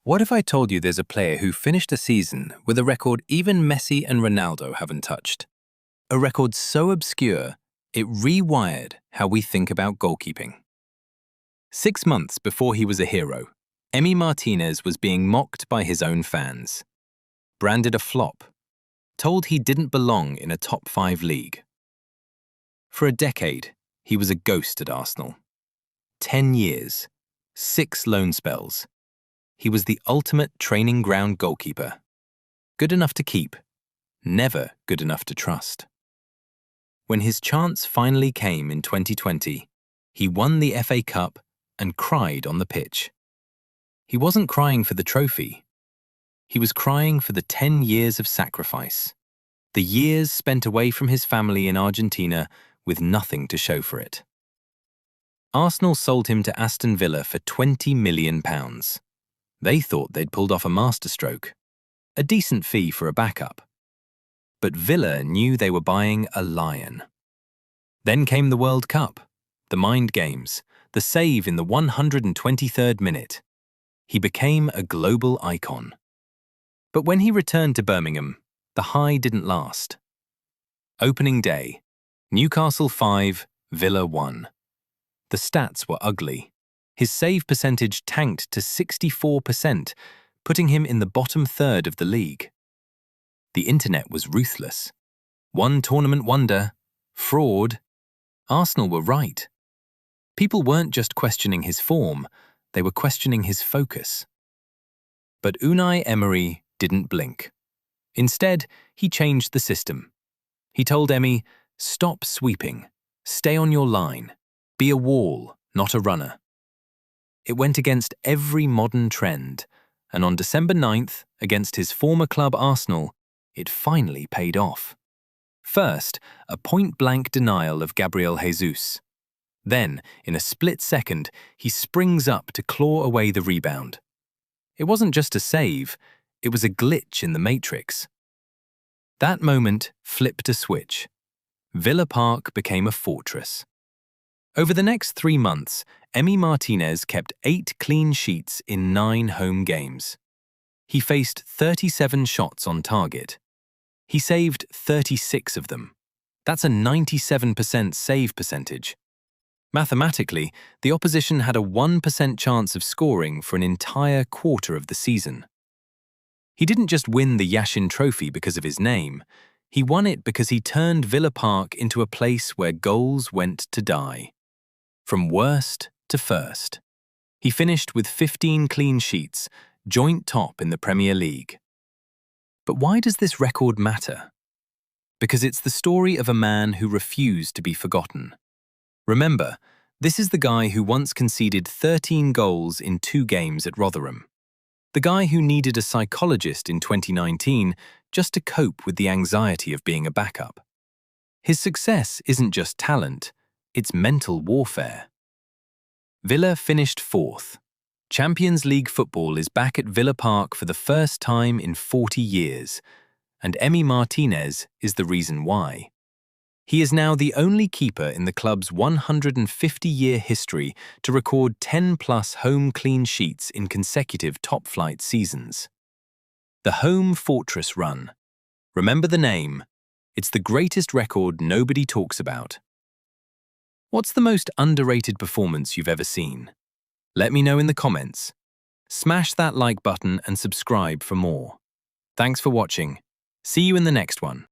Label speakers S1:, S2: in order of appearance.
S1: What if I told you there's a player who finished a season with a record even Messi and Ronaldo haven't touched? A record so obscure, it rewired how we think about goalkeeping. 6 months before he was a hero, Emi Martinez was being mocked by his own fans, branded a flop, told he didn't belong in a top 5 league. For a decade, he was a ghost at Arsenal. 10 years, 6 loan spells. He was the ultimate training ground goalkeeper. Good enough to keep, never good enough to trust. When his chance finally came in 2020, he won the FA Cup and cried on the pitch. He wasn't crying for the trophy. He was crying for the 10 years of sacrifice, the years spent away from his family in Argentina with nothing to show for it. Arsenal sold him to Aston Villa for £20 million. They thought they'd pulled off a masterstroke, a decent fee for a backup. But Villa knew they were buying a lion. Then came the World Cup, the mind games, the save in the 123rd minute. He became a global icon. But when he returned to Birmingham, the high didn't last. Opening day, Newcastle 5, Villa 1. The stats were ugly. His save percentage tanked to 64%, putting him in the bottom third of the league. The internet was ruthless. One tournament wonder, fraud. Arsenal were right. People weren't just questioning his form, they were questioning his focus. But Unai Emery didn't blink. Instead, he changed the system. He told Emi, "Stop sweeping, stay on your line, be a wall, not a runner." It went against every modern trend, and on December 9th, against his former club Arsenal, it finally paid off. First, a point-blank denial of Gabriel Jesus. Then, in a split second, he springs up to claw away the rebound. It wasn't just a save, it was a glitch in the matrix. That moment flipped a switch. Villa Park became a fortress. Over the next 3 months, Emi Martinez kept 8 clean sheets in 9 home games. He faced 37 shots on target. He saved 36 of them. That's a 97% save percentage. Mathematically, the opposition had a 1% chance of scoring for an entire quarter of the season. He didn't just win the Yashin Trophy because of his name. He won it because he turned Villa Park into a place where goals went to die. From worst to first. He finished with 15 clean sheets, joint top in the Premier League. But why does this record matter? Because it's the story of a man who refused to be forgotten. Remember, this is the guy who once conceded 13 goals in 2 games at Rotherham. The guy who needed a psychologist in 2019 just to cope with the anxiety of being a backup. His success isn't just talent, it's mental warfare. Villa finished 4th. Champions League football is back at Villa Park for the first time in 40 years, and Emi Martinez is the reason why. He is now the only keeper in the club's 150-year history to record 10-plus home clean sheets in consecutive top-flight seasons. The Home Fortress Run. Remember the name. It's the greatest record nobody talks about. What's the most underrated performance you've ever seen? Let me know in the comments. Smash that like button and subscribe for more. Thanks for watching. See you in the next one.